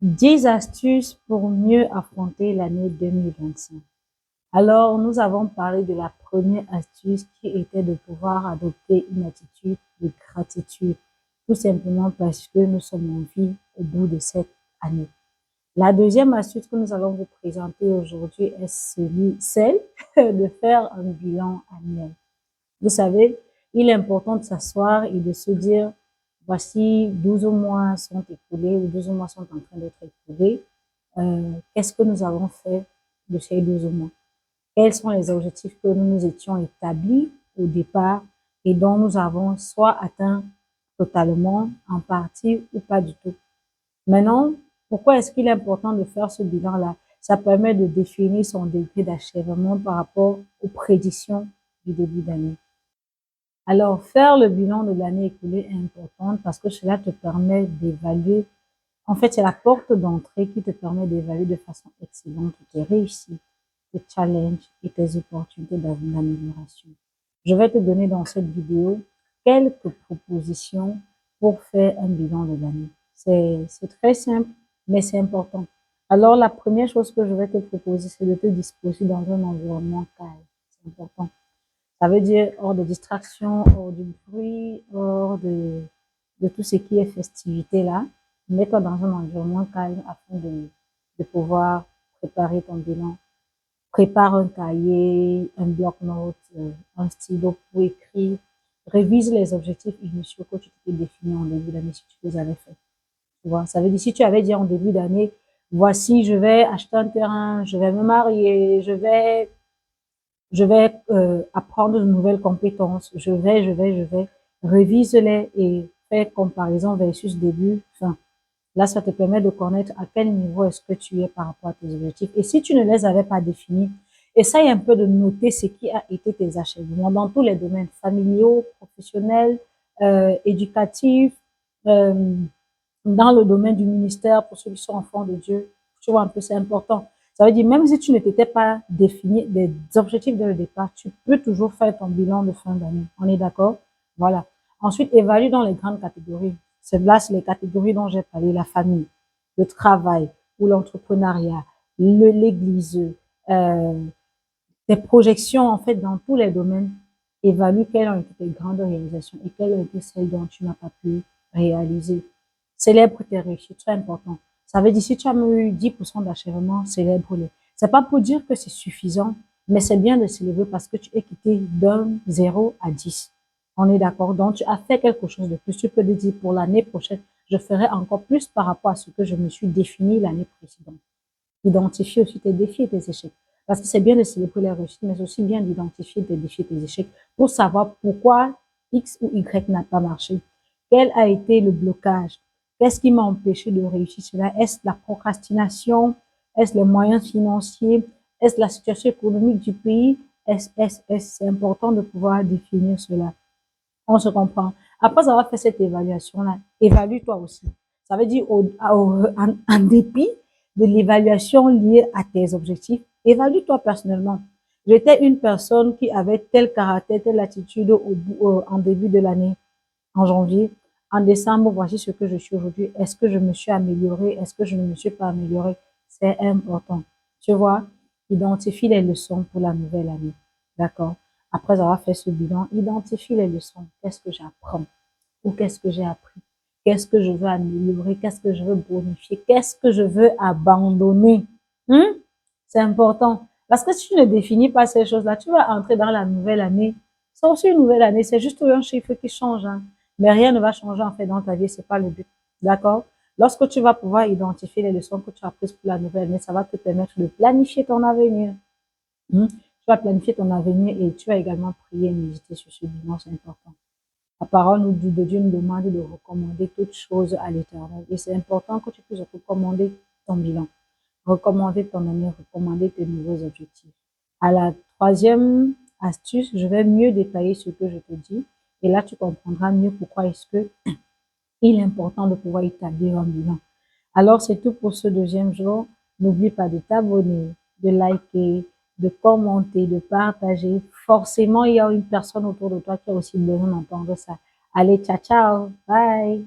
10 astuces pour mieux affronter l'année 2025. Alors, nous avons parlé de la première astuce qui était de pouvoir adopter une attitude de gratitude, tout simplement parce que nous sommes en vie au bout de cette année. La deuxième astuce que nous allons vous présenter aujourd'hui est celle de faire un bilan annuel. Vous savez, il est important de s'asseoir et de se dire, voici 12 mois sont écoulés ou 12 mois sont en train d'être écoulés. Qu'est-ce que nous avons fait de ces 12 mois? Quels sont les objectifs que nous nous étions établis au départ et dont nous avons soit atteint totalement, en partie ou pas du tout? Maintenant, pourquoi est-ce qu'il est important de faire ce bilan-là? Ça permet de définir son degré d'achèvement par rapport aux prédictions du début d'année. Alors, faire le bilan de l'année écoulée est important parce que cela te permet d'évaluer. En fait, c'est la porte d'entrée qui te permet d'évaluer de façon excellente tes réussites, tes challenges et tes opportunités d'amélioration. Je vais te donner dans cette vidéo quelques propositions pour faire un bilan de l'année. C'est très simple, mais c'est important. Alors, la première chose que je vais te proposer, c'est de te disposer dans un environnement calme. C'est important. Ça veut dire hors de distraction, hors du bruit, hors de tout ce qui est festivité là. Mets-toi dans un environnement calme afin de pouvoir préparer ton bilan. Prépare un cahier, un bloc-notes, un stylo pour écrire. Révise les objectifs initiaux que tu t'es définis en début d'année si tu les avais faits. Tu vois, ça veut dire si tu avais dit en début d'année, voici, je vais acheter un terrain, je vais me marier, je vais apprendre de nouvelles compétences, je vais, révise-les et fais comparaison versus début, fin. Là, ça te permet de connaître à quel niveau est-ce que tu es par rapport à tes objectifs. Et si tu ne les avais pas définis, essaye un peu de noter ce qui a été tes achèvements dans tous les domaines familiaux, professionnels, éducatifs, euh, dans le domaine du ministère pour ceux qui sont enfants de Dieu. Tu vois un peu, c'est important. Ça veut dire, même si tu ne t'étais pas défini des objectifs dès le départ, tu peux toujours faire ton bilan de fin d'année. On est d'accord? Voilà. Ensuite, évalue dans les grandes catégories. C'est là, c'est les catégories dont j'ai parlé, la famille, le travail ou l'entrepreneuriat, l'église, euh, tes projections, en fait, dans tous les domaines. Évalue quelles ont été tes grandes réalisations et quelles ont été celles dont tu n'as pas pu réaliser. Célèbre tes réussites, c'est important. Ça veut dire, si tu as eu 10% d'achèvement, célèbre-les. C'est pas pour dire que c'est suffisant, mais c'est bien de célébrer parce que tu es quitté d'un 0 à 10. On est d'accord? Donc, tu as fait quelque chose de plus. Tu peux te dire, pour l'année prochaine, je ferai encore plus par rapport à ce que je me suis défini l'année précédente. Identifie aussi tes défis et tes échecs. Parce que c'est bien de célébrer les réussites, mais aussi bien d'identifier tes défis et tes échecs pour savoir pourquoi X ou Y n'a pas marché. Quel a été le blocage? Qu'est-ce qui m'a empêché de réussir cela? Est-ce la procrastination? Est-ce les moyens financiers? Est-ce la situation économique du pays? C'est important de pouvoir définir cela. On se comprend. Après avoir fait cette évaluation-là, évalue-toi aussi. Ça veut dire, en dépit de l'évaluation liée à tes objectifs, évalue-toi personnellement. J'étais une personne qui avait tel caractère, telle attitude en début de l'année, en janvier. En décembre, voici ce que je suis aujourd'hui. Est-ce que je me suis améliorée? Est-ce que je ne me suis pas améliorée? C'est important. Tu vois, identifie les leçons pour la nouvelle année. D'accord? Après avoir fait ce bilan, identifie les leçons. Qu'est-ce que j'apprends? Ou qu'est-ce que j'ai appris? Qu'est-ce que je veux améliorer? Qu'est-ce que je veux bonifier? Qu'est-ce que je veux abandonner? C'est important. Parce que si tu ne définis pas ces choses-là, tu vas entrer dans la nouvelle année. C'est aussi une nouvelle année. C'est juste un chiffre qui change. Hein. Mais rien ne va changer en fait dans ta vie. C'est pas le but. D'accord? Lorsque tu vas pouvoir identifier les leçons que tu as prises pour la nouvelle année, ça va te permettre de planifier ton avenir. Tu vas planifier ton avenir et tu vas également prier et méditer sur ce bilan, c'est important. La parole de Dieu nous demande de recommander toutes choses à l'Éternel. Et c'est important que tu puisses recommander ton bilan, recommander ton année, recommander tes nouveaux objectifs. À la troisième astuce, je vais mieux détailler ce que je te dis. Et là, tu comprendras mieux pourquoi est-ce que il est important de pouvoir établir un bilan. Alors, c'est tout pour ce deuxième jour. N'oublie pas de t'abonner, de liker, de commenter, de partager. Forcément, il y a une personne autour de toi qui a aussi besoin d'entendre ça. Allez, ciao, ciao, bye.